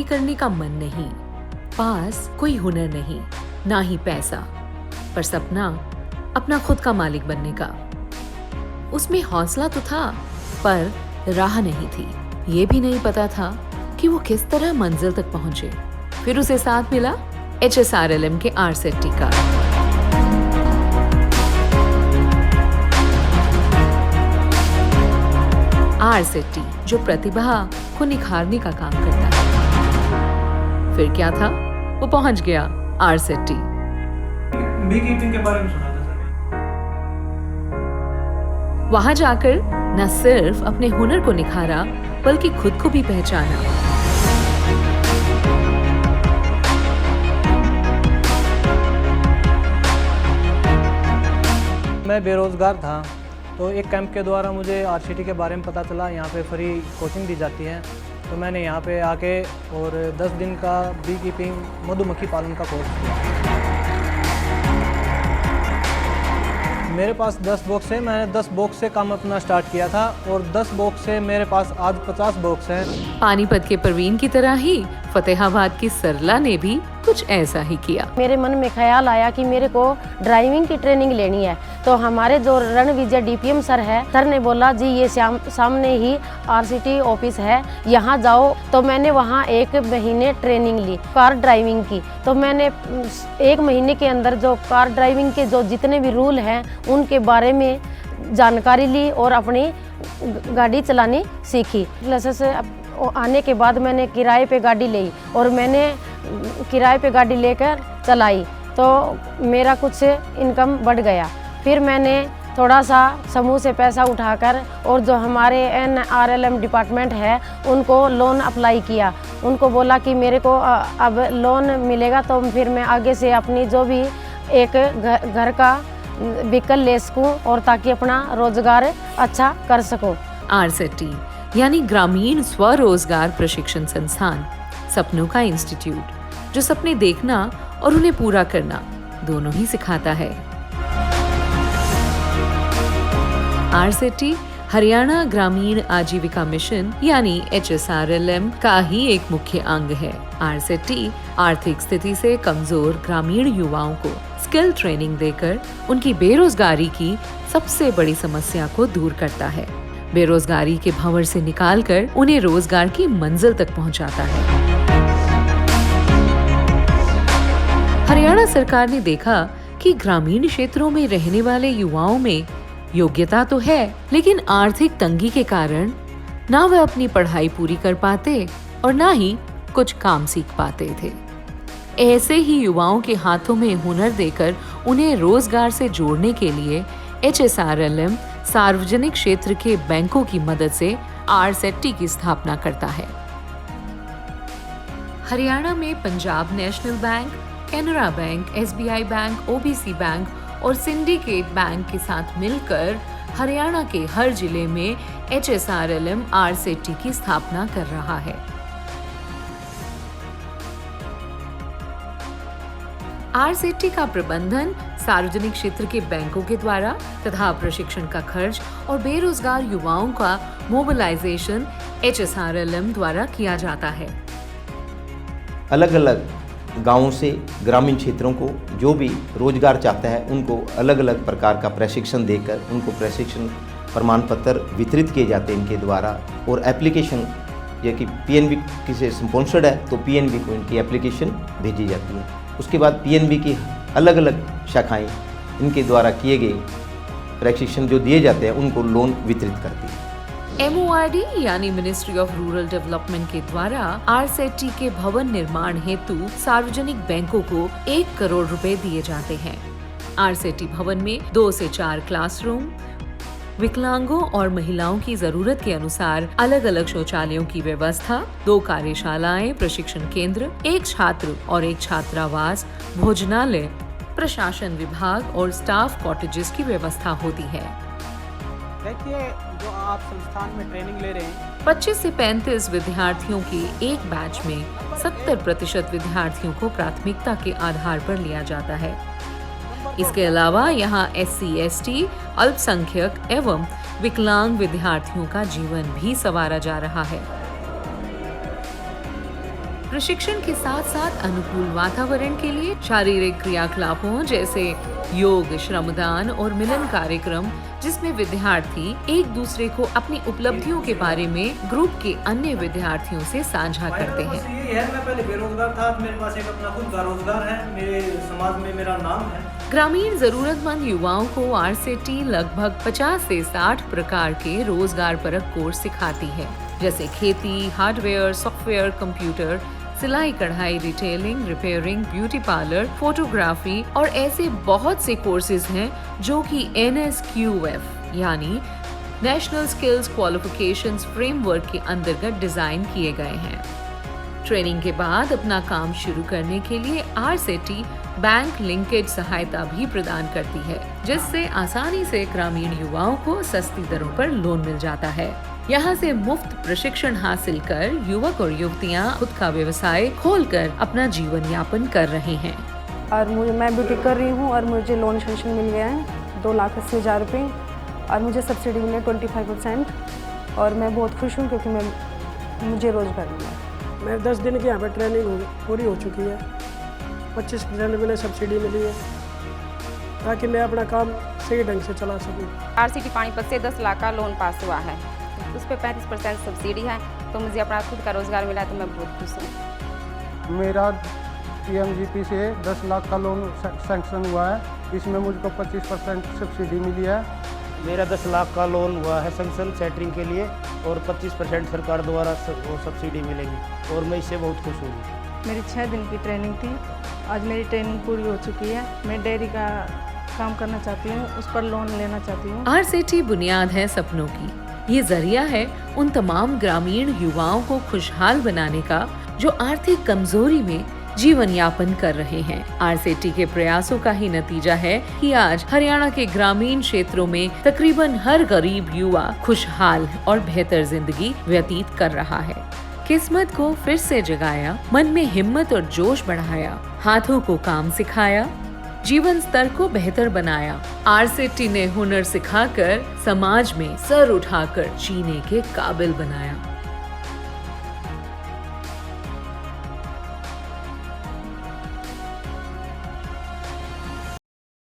नौकरी करने का मन नहीं, पास कोई हुनर नहीं, ना ही पैसा, पर सपना अपना खुद का मालिक बनने का। उसमें हौसला तो था, पर राह नहीं थी। ये भी नहीं पता था कि वो किस तरह मंजिल तक पहुंचे। फिर उसे साथ मिला HSRLM के RCET का। RCET जो प्रतिभा को निखारने का काम करता है। फिर क्या था, वो पहुंच गया RCET। बी कीपिंग के बारे में सुना था सर। वहां जाकर न सिर्फ अपने हुनर को निखारा, बल्कि खुद को भी पहचाना। मैं बेरोजगार था, तो एक कैंप के द्वारा मुझे RCET के बारे में पता चला। यहाँ पे फ्री कोचिंग दी जाती है, तो मैंने यहाँ पे आके और 10 दिन का बी कीपिंग मधुमक्खी पालन का कोर्स किया। मेरे पास 10 बॉक्स है। मैंने 10 बॉक्स से काम अपना स्टार्ट किया था और 10 बॉक्स से मेरे पास आज 50 बॉक्स हैं। पानीपत के परवीन की तरह ही फतेहाबाद की सरला ने भी कुछ ऐसा ही किया। मेरे मन में ख्याल आया कि मेरे को ड्राइविंग की ट्रेनिंग लेनी है, तो हमारे जो रणविजय DPM सर है, सर ने बोला जी ये सामने ही RCET ऑफिस है, यहाँ जाओ। तो मैंने वहाँ 1 महीने ट्रेनिंग ली कार ड्राइविंग की। तो मैंने 1 महीने के अंदर जो कार ड्राइविंग के जो जितने भी रूल हैं उनके बारे में जानकारी ली और अपनी गाड़ी चलानी सीखी। लाइसेंस आने के बाद मैंने किराए पे गाड़ी ली और मैंने किराए पे गाड़ी लेकर चलाई, तो मेरा कुछ इनकम बढ़ गया। फिर मैंने थोड़ा सा समूह से पैसा उठाकर और जो हमारे NRLM डिपार्टमेंट है उनको लोन अप्लाई किया। उनको बोला कि मेरे को अब लोन मिलेगा, तो फिर मैं आगे से अपनी जो भी एक घर का व्हीकल ले सकूँ और ताकि अपना रोजगार अच्छा कर सकूँ। RCET यानी ग्रामीण स्वरोजगार प्रशिक्षण संस्थान, सपनों का इंस्टीट्यूट, जो सपने देखना और उन्हें पूरा करना दोनों ही सिखाता है। RCET हरियाणा ग्रामीण आजीविका मिशन यानी HSRLM का ही एक मुख्य अंग है। RCET आर्थिक स्थिति से कमजोर ग्रामीण युवाओं को स्किल ट्रेनिंग देकर उनकी बेरोजगारी की सबसे बड़ी समस्या को दूर करता है। बेरोजगारी के भंवर से निकालकर उन्हें रोजगार की मंजिल तक पहुंचाता है। हरियाणा सरकार ने देखा कि ग्रामीण क्षेत्रों में रहने वाले युवाओं में योग्यता तो है, लेकिन आर्थिक तंगी के कारण ना वे अपनी पढ़ाई पूरी कर पाते और ना ही कुछ काम सीख पाते थे। ऐसे ही युवाओं के हाथों में हुनर देकर उन्हें रोजगार से जोड़ने के लिए HSRLM सार्वजनिक क्षेत्र के बैंकों की मदद से RCET की स्थापना करता है। हरियाणा में Punjab national bank, Canara bank, SBI bank, OBC bank और सिंडिकेट बैंक के साथ मिलकर हरियाणा के हर जिले में HSRLM RCET की स्थापना कर रहा है। RCET का प्रबंधन सार्वजनिक क्षेत्र के बैंकों के द्वारा तथा प्रशिक्षण का खर्च और बेरोजगार युवाओं का मोबिलाइजेशन HSRLM द्वारा किया जाता है। अलग अलग गांवों से ग्रामीण क्षेत्रों को जो भी रोजगार चाहता है उनको अलग अलग प्रकार का प्रशिक्षण देकर उनको प्रशिक्षण प्रमाण पत्र वितरित किए जाते हैं इनके द्वारा। और एप्लीकेशन ये कि PNB किसी स्पॉन्सर्ड है तो PNB को इनकी एप्लीकेशन भेजी जाती है। उसके बाद PNB की अलग अलग शाखाएं इनके द्वारा किए गए प्रशिक्षण जो दिए जाते हैं उनको लोन वितरित करती है। MORD यानी मिनिस्ट्री ऑफ रूरल डेवलपमेंट के द्वारा RCET के भवन निर्माण हेतु सार्वजनिक बैंकों को 1 करोड़ रुपए दिए जाते हैं। RCET भवन में 2 से 4 क्लासरूम, विकलांगों और महिलाओं की जरूरत के अनुसार अलग अलग शौचालयों की व्यवस्था, 2 कार्यशालाएं, प्रशिक्षण केंद्र, 1 छात्र और 1 छात्रावास, भोजनालय, प्रशासन विभाग और स्टाफ कॉटेजेस की व्यवस्था होती है। देखिए, जो आप संस्थान में ट्रेनिंग ले रहे हैं, 25 से 35 विद्यार्थियों के एक बैच में 70% विद्यार्थियों को प्राथमिकता के आधार पर लिया जाता है। इसके अलावा यहाँ SC, ST, अल्पसंख्यक एवं विकलांग विद्यार्थियों का जीवन भी संवारा जा रहा है। प्रशिक्षण के साथ साथ अनुकूल वातावरण के लिए शारीरिक क्रियाकलापों जैसे योग, श्रमदान और मिलन कार्यक्रम, जिसमें विद्यार्थी एक दूसरे को अपनी उपलब्धियों के बारे में ग्रुप के अन्य विद्यार्थियों से साझा करते हैं। यही है, मैं पहले बेरोजगार था, मेरे पास एक अपना खुद का रोजगार है, मेरे समाज में मेरा नाम है। ग्रामीण जरूरतमंद युवाओं को आरसेटी लगभग 50 से 60 प्रकार के रोजगार परक कोर्स सिखाती है, जैसे खेती, हार्डवेयर, सॉफ्टवेयर, कंप्यूटर, सिलाई कढ़ाई, retailing, repairing, beauty parlour, photography और ऐसे बहुत से कोर्सेज हैं जो कि NSQF यानी नेशनल स्किल्स क्वालिफिकेशंस फ्रेमवर्क के अंतर्गत डिजाइन किए गए हैं। ट्रेनिंग के बाद अपना काम शुरू करने के लिए आरसेटी बैंक लिंकेज सहायता भी प्रदान करती है, जिससे आसानी से ग्रामीण युवाओं को सस्ती दरों पर लोन मिल जाता है। यहाँ से मुफ्त प्रशिक्षण हासिल कर युवक और युवतियाँ खुद का व्यवसाय खोलकर अपना जीवन यापन कर रहे हैं। और मैं ब्यूटी कर रही हूँ और मुझे लोन सेंक्शन मिल गया है 2,80,000 रुपये और मुझे सब्सिडी मिली है 25% और मैं बहुत खुश हूँ क्योंकि मुझे रोजगार मिला। मेरे 10 दिन की यहाँ पर ट्रेनिंग पूरी हो चुकी है, 25% मैंने सब्सिडी मिली है ताकि मैं अपना काम सही ढंग से चला सकूँ। आरसीटी पानीपत से 10 लाख का लोन पास हुआ है, उस पर 35% सब्सिडी है, तो मुझे अपना खुद का रोजगार मिला तो मैं बहुत खुश हूँ। मेरा PMGP से 10 लाख का लोन सैंक्शन हुआ है, इसमें मुझको 25% सब्सिडी मिली है। मेरा 10 लाख का लोन हुआ है सैंक्शन सेटरिंग के लिए और 25% सरकार द्वारा वो सब्सिडी मिलेगी और मैं इससे बहुत खुश हूँ। मेरी 6 दिन की ट्रेनिंग थी, आज मेरी ट्रेनिंग पूरी हो चुकी है। मैं डेयरी का काम करना चाहती हूँ, उस पर लोन लेना चाहती हूँ। आरसेटी बुनियाद है सपनों की, ये जरिया है उन तमाम ग्रामीण युवाओं को खुशहाल बनाने का जो आर्थिक कमजोरी में जीवन यापन कर रहे हैं। आरसेटी के प्रयासों का ही नतीजा है कि आज हरियाणा के ग्रामीण क्षेत्रों में तकरीबन हर गरीब युवा खुशहाल और बेहतर जिंदगी व्यतीत कर रहा है। किस्मत को फिर से जगाया, मन में हिम्मत और जोश बढ़ाया, हाथों को काम सिखाया, जीवन स्तर को बेहतर बनाया। आरसेटी ने हुनर सिखाकर समाज में सर उठाकर जीने के काबिल बनाया।